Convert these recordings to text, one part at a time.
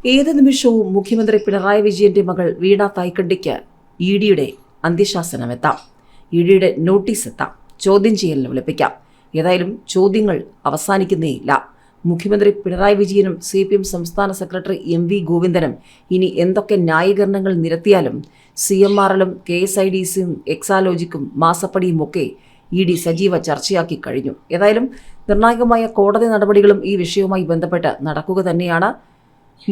ഏത് നിമിഷവും മുഖ്യമന്ത്രി പിണറായി വിജയന്റെ മകൾ വീണ തായ്ക്കണ്ടിക്ക് ഇഡിയുടെ അന്ത്യശാസനമെത്താം, ഇഡിയുടെ നോട്ടീസ് എത്താം, ചോദ്യം ചെയ്യലിന് വിളിപ്പിക്കാം. ഏതായാലും ചോദ്യങ്ങൾ അവസാനിക്കുന്നേയില്ല. മുഖ്യമന്ത്രി പിണറായി വിജയനും CPM സംസ്ഥാന സെക്രട്ടറി MV ഗോവിന്ദനും ഇനി എന്തൊക്കെ ന്യായീകരണങ്ങൾ നിരത്തിയാലും CMRLും KSIDCയും എക്സാലോജിക്കും മാസപ്പടിയുമൊക്കെ ഇഡി സജീവ ചർച്ചയാക്കി കഴിഞ്ഞു. ഏതായാലും നിർണായകമായ കോടതി നടപടികളും ഈ വിഷയവുമായി ബന്ധപ്പെട്ട് നടക്കുക തന്നെയാണ്.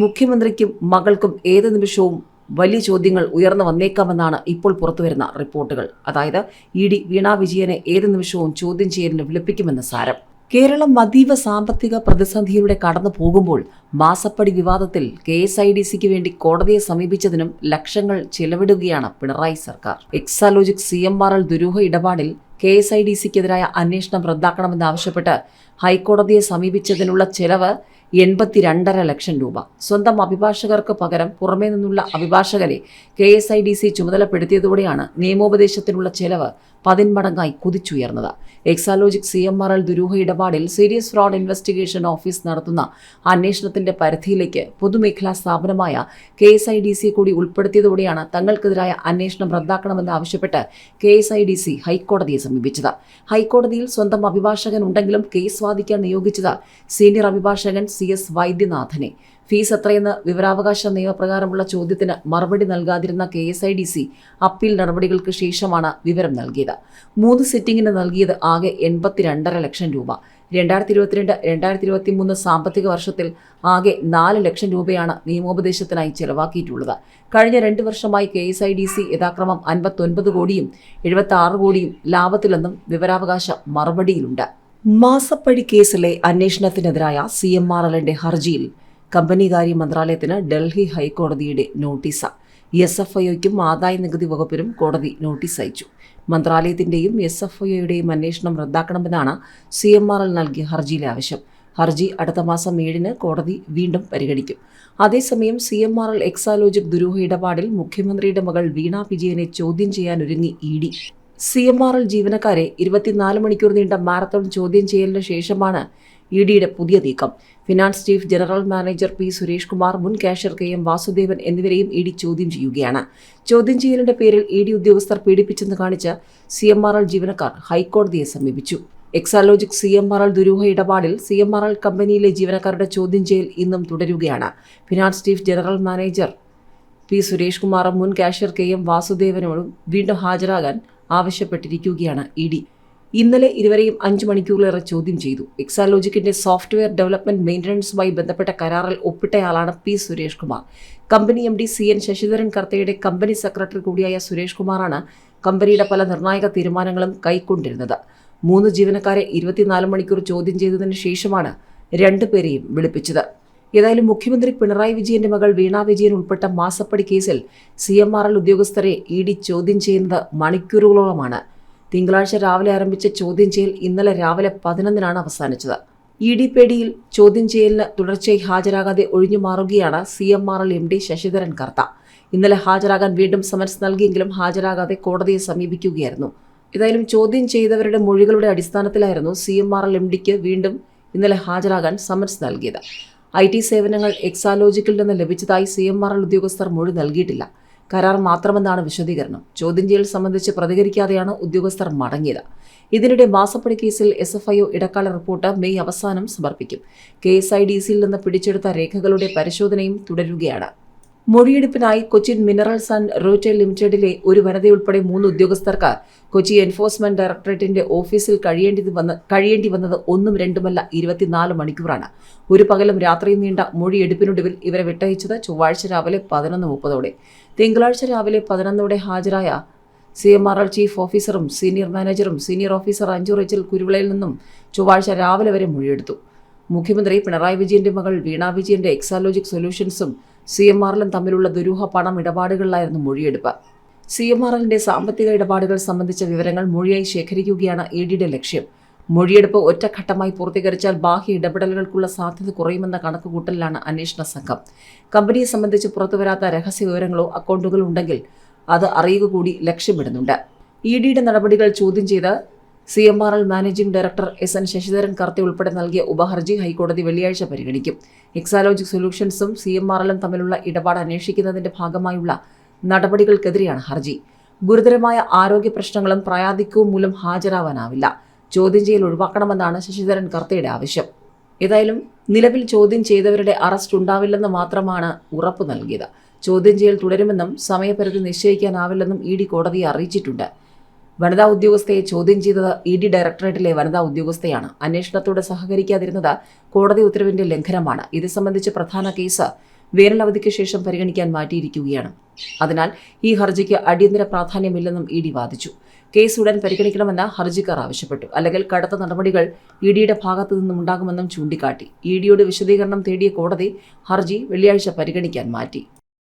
മുഖ്യമന്ത്രിക്കും മകൾക്കും ഏത് നിമിഷവും വലിയ ചോദ്യങ്ങൾ ഉയർന്നു വന്നേക്കാമെന്നാണ് ഇപ്പോൾ പുറത്തുവരുന്ന റിപ്പോർട്ടുകൾ. അതായത് ഇഡി വീണ വിജയനെ ഏത് നിമിഷവും ചോദ്യം ചെയ്യലിന് വിളിപ്പിക്കുമെന്ന് സാരം. കേരളം അതീവ സാമ്പത്തിക പ്രതിസന്ധിയിലൂടെ കടന്നു പോകുമ്പോൾ മാസപ്പടി വിവാദത്തിൽ KSIDCക്ക് വേണ്ടി കോടതിയെ സമീപിച്ചതിനും ലക്ഷങ്ങൾ ചെലവിടുകയാണ് പിണറായി സർക്കാർ. എക്സാലോജിക് CMRL ദുരൂഹ ഇടപാടിൽ KSIDCക്കെതിരായ അന്വേഷണം റദ്ദാക്കണമെന്നാവശ്യപ്പെട്ട് ഹൈക്കോടതിയെ സമീപിച്ചതിനുള്ള ചെലവ് 82.5 ലക്ഷം രൂപ. സ്വന്തം അഭിഭാഷകർക്ക് പകരം പുറമേ നിന്നുള്ള അഭിഭാഷകരെ KSIDC ചുമതലപ്പെടുത്തിയതോടെയാണ് നിയമോപദേശത്തിനുള്ള ചെലവ് 10 മടങ്ങായി കുതിച്ചുയർന്നത്. എക്സാലോജിക് CMRL ദുരൂഹ ഇടപാടിൽ സീരിയസ് ഫ്രോഡ് ഇൻവെസ്റ്റിഗേഷൻ ഓഫീസ് നടത്തുന്ന അന്വേഷണത്തിന്റെ പരിധിയിലേക്ക് പൊതുമേഖലാ സ്ഥാപനമായ KSIDC കൂടി ഉൾപ്പെടുത്തിയതോടെയാണ് തങ്ങൾക്കെതിരായ അന്വേഷണം റദ്ദാക്കണമെന്ന് ആവശ്യപ്പെട്ട് KSIDC ഹൈക്കോടതിയെ സമീപിച്ചത്. ഹൈക്കോടതിയിൽ സ്വന്തം അഭിഭാഷകൻ ഉണ്ടെങ്കിലും കേസ് വാദിക്കാൻ നിയോഗിച്ചത് സീനിയർ അഭിഭാഷകൻ CS വൈദ്യനാഥനെ. ഫീസ് എത്രയെന്ന് വിവരാവകാശ നിയമപ്രകാരമുള്ള ചോദ്യത്തിന് മറുപടി നൽകാതിരുന്ന KSIDC അപ്പീൽ നടപടികൾക്ക് ശേഷമാണ് വിവരം നൽകിയത്. 3 സിറ്റിംഗിന് നൽകിയത് ആകെ 82.5 ലക്ഷം രൂപ. 2022-2023 സാമ്പത്തിക വർഷത്തിൽ ആകെ 4 ലക്ഷം രൂപയാണ് നിയമോപദേശത്തിനായി ചെലവാക്കിയിട്ടുള്ളത്. കഴിഞ്ഞ 2 വർഷമായി KSIDC യഥാക്രമം 59 കോടിയും 76 കോടിയും ലാഭത്തിലെന്നും വിവരാവകാശ മറുപടിയിലുണ്ട്. മാസപ്പടി കേസിലെ അന്വേഷണത്തിനെതിരായ CMRLന്റെ ഹർജിയിൽ കമ്പനികാര്യ മന്ത്രാലയത്തിന് ഡൽഹി ഹൈക്കോടതിയുടെ നോട്ടീസ്. SFIOയ്ക്കും ആദായ നികുതി വകുപ്പിനും കോടതി നോട്ടീസ് അയച്ചു. മന്ത്രാലയത്തിന്റെയും SFIOയുടെയും അന്വേഷണം റദ്ദാക്കണമെന്നാണ് CMRL നൽകിയ ഹർജിയിലെ ആവശ്യം. ഹർജി അടുത്ത മാസം 7-ന് കോടതി വീണ്ടും പരിഗണിക്കും. അതേസമയം CMRL എക്സാലോജിക് ദുരൂഹ ഇടപാടിൽ മുഖ്യമന്ത്രിയുടെ മകൾ വീണ വിജയനെ ചോദ്യം ചെയ്യാനൊരുങ്ങി ഇഡി. CMRL ജീവനക്കാരെ 24 മണിക്കൂർ നീണ്ട മാരത്തോൺ ചോദ്യം ചെയ്യലിന് ശേഷമാണ് ഇഡിയുടെ പുതിയ നീക്കം. Finance chief general manager P. Suresh Kumar, മുൻ കാഷ്യർ KM വാസുദേവൻ എന്നിവരെയും ഇഡി ചോദ്യം ചെയ്യുകയാണ്. ചോദ്യം ചെയ്യലിന്റെ പേരിൽ ഇഡി ഉദ്യോഗസ്ഥർ പീഡിപ്പിച്ചെന്ന് കാണിച്ച് CMRL ജീവനക്കാർ ഹൈക്കോടതിയെ സമീപിച്ചു. എക്സാലോജിക് CMRL ദുരൂഹ ഇടപാടിൽ CMRL കമ്പനിയിലെ ജീവനക്കാരുടെ ചോദ്യം ചെയ്യൽ ഇന്നും തുടരുകയാണ്. Finance chief general manager P. Suresh കുമാറും മുൻ കാഷ്യർ KM വാസുദേവനോടും വീണ്ടും ഹാജരാകാൻ ആവശ്യപ്പെട്ടിരിക്കുകയാണ് ഇഡി. ഇന്നലെ ഇരുവരെയും 5 മണിക്കൂറിലേറെ ചോദ്യം ചെയ്തു. എക്സാലോജിക്കിന്റെ സോഫ്റ്റ്വെയർ ഡെവലപ്മെന്റ് മെയിൻ്റനൻസുമായി ബന്ധപ്പെട്ട കരാറിൽ ഒപ്പിട്ടയാളാണ് P. Suresh Kumar. Company MD CN Sasidharan കർത്തയുടെ കമ്പനി സെക്രട്ടറി കൂടിയായ സുരേഷ് കുമാറാണ് കമ്പനിയുടെ പല നിർണായക തീരുമാനങ്ങളും കൈക്കൊണ്ടിരുന്നത്. 3 ജീവനക്കാരെ 24 മണിക്കൂർ ചോദ്യം ചെയ്തതിനു ശേഷമാണ് 2 പേരെയും വിളിപ്പിച്ചത്. ഏതായാലും മുഖ്യമന്ത്രി പിണറായി വിജയന്റെ മകൾ വീണ വിജയൻ ഉൾപ്പെട്ട മാസപ്പടി കേസിൽ CMRL ഉദ്യോഗസ്ഥരെ ഇഡി ചോദ്യം ചെയ്യുന്നത് മണിക്കൂറുകളോളമാണ്. തിങ്കളാഴ്ച രാവിലെ ആരംഭിച്ച ചോദ്യം ചെയ്യൽ ഇന്നലെ രാവിലെ 11-നാണ് അവസാനിച്ചത്. ഇഡി പേടിയിൽ ചോദ്യം ചെയ്യലിന് തുടർച്ചയായി ഹാജരാകാതെ ഒഴിഞ്ഞു മാറുകയാണ് CMRL MD ശശിധരൻ കർത്ത. ഇന്നലെ ഹാജരാകാൻ വീണ്ടും സമൻസ് നൽകിയെങ്കിലും ഹാജരാകാതെ കോടതിയെ സമീപിക്കുകയായിരുന്നു. ഏതായാലും ചോദ്യം ചെയ്തവരുടെ മൊഴികളുടെ അടിസ്ഥാനത്തിലായിരുന്നു CMRL MDക്ക് വീണ്ടും ഇന്നലെ ഹാജരാകാൻ സമൻസ് നൽകിയത്. IT സേവനങ്ങൾ എക്സാലോജിക്കിൽ നിന്ന് ലഭിച്ചതായി CMRL ഉദ്യോഗസ്ഥർ മൊഴി നൽകിയിട്ടില്ല. കരാർ മാത്രമെന്നാണ് വിശദീകരണം. ചോദ്യം ചെയ്യൽ സംബന്ധിച്ച് പ്രതികരിക്കാതെയാണ് ഉദ്യോഗസ്ഥർ മടങ്ങിയത്. ഇതിനിടെ മാസപ്പടി കേസിൽ SFIO ഇടക്കാല റിപ്പോർട്ട് മെയ് അവസാനം സമർപ്പിക്കും. KSIDCയിൽ നിന്ന് പിടിച്ചെടുത്ത രേഖകളുടെ പരിശോധനയും തുടരുകയാണ്. മൊഴിയെടുപ്പിനായി കൊച്ചിൻ മിനറൽസ് ആൻഡ് റോറ്റൈൽ ലിമിറ്റഡിലെ ഒരു വനിതയുൾപ്പെടെ 3 ഉദ്യോഗസ്ഥർക്ക് കൊച്ചി എൻഫോഴ്സ്മെന്റ് ഡയറക്ടറേറ്റിന്റെ ഓഫീസിൽ കഴിയേണ്ടി വന്നത് 1-2 24 മണിക്കൂറാണ്. ഒരു പകലും രാത്രിയും നീണ്ട മൊഴിയെടുപ്പിനൊടുവിൽ ഇവരെ വിട്ടയച്ചത് ചൊവ്വാഴ്ച രാവിലെ 11:30. തിങ്കളാഴ്ച രാവിലെ 11 ഹാജരായ CMRL ചീഫ് ഓഫീസറും സീനിയർ മാനേജറും സീനിയർ ഓഫീസർ അഞ്ജു റച്ചൽ കുരുവിളയിൽ നിന്നും ചൊവ്വാഴ്ച രാവിലെ വരെ മൊഴിയെടുത്തു. മുഖ്യമന്ത്രി പിണറായി വിജയന്റെ മകൾ വീണ വിജയന്റെ എക്സാലോജിക് സൊല്യൂഷൻസും CMRLും തമ്മിലുള്ള ദുരൂഹ പണം ഇടപാടുകളിലായിരുന്നു മൊഴിയെടുപ്പ്. CMRLന്റെ സാമ്പത്തിക ഇടപാടുകൾ സംബന്ധിച്ച വിവരങ്ങൾ മൊഴിയായി ശേഖരിക്കുകയാണ് ഇഡിയുടെ ലക്ഷ്യം. മൊഴിയെടുപ്പ് ഒറ്റഘട്ടമായി പൂർത്തീകരിച്ചാൽ ബാഹ്യ ഇടപെടലുകൾക്കുള്ള സാധ്യത കുറയുമെന്ന കണക്കുകൂട്ടലിലാണ് അന്വേഷണ സംഘം. കമ്പനിയെ സംബന്ധിച്ച് പുറത്തുവരാത്ത രഹസ്യ വിവരങ്ങളോ അക്കൗണ്ടുകളോ ഉണ്ടെങ്കിൽ അത് അറിയുക കൂടി ലക്ഷ്യമിടുന്നുണ്ട്. ഇഡിയുടെ നടപടികൾ ചോദ്യം ചെയ്ത് CMRL managing director SN Sasidharan കർത്തെ ഉൾപ്പെടെ നൽകിയ ഉപഹർജി ഹൈക്കോടതി വെള്ളിയാഴ്ച പരിഗണിക്കും. എക്സാലോജിക് സൊല്യൂഷൻസും CMRLും തമ്മിലുള്ള ഇടപാട് അന്വേഷിക്കുന്നതിന്റെ ഭാഗമായുള്ള നടപടികൾക്കെതിരെയാണ് ഹർജി. ഗുരുതരമായ ആരോഗ്യ പ്രശ്നങ്ങളും പ്രായാധിക്യവും മൂലം ഹാജരാവാനാവില്ല. ചോദ്യം ചെയ്യൽ ഒഴിവാക്കണമെന്നാണ് ശശിധരൻ കർത്തയുടെ ആവശ്യം. ഏതായാലും നിലവിൽ ചോദ്യം ചെയ്തവരുടെ അറസ്റ്റ് ഉണ്ടാവില്ലെന്ന് മാത്രമാണ് ഉറപ്പു നൽകിയത്. ചോദ്യം ചെയ്യൽ തുടരുമെന്നും സമയപരിധി നിശ്ചയിക്കാനാവില്ലെന്നും ED കോടതിയെ അറിയിച്ചിട്ടുണ്ട്. വനിതാ ഉദ്യോഗസ്ഥയെ ചോദ്യം ചെയ്തത് ED ഡയറക്ടറേറ്റിലെ വനിതാ ഉദ്യോഗസ്ഥയാണ്. അന്വേഷണത്തോട് സഹകരിക്കാതിരുന്നത് കോടതി ഉത്തരവിന്റെ ലംഘനമാണ്. ഇത് സംബന്ധിച്ച് പ്രധാന കേസ് വേനലവധിക്ക് ശേഷം പരിഗണിക്കാൻ മാറ്റിയിരിക്കുകയാണ്. അതിനാൽ ഈ ഹർജിക്ക് അടിയന്തര പ്രാധാന്യമില്ലെന്നും ED വാദിച്ചു. കേസ് ഉടൻ പരിഗണിക്കണമെന്ന് ഹർജിക്കാർ ആവശ്യപ്പെട്ടു. അല്ലെങ്കിൽ കടുത്ത നടപടികൾ EDയുടെ ഭാഗത്തു നിന്നുണ്ടാകുമെന്നും ചൂണ്ടിക്കാട്ടി. EDയോട് വിശദീകരണം തേടിയ കോടതി ഹർജി വെള്ളിയാഴ്ച പരിഗണിക്കാൻ മാറ്റി.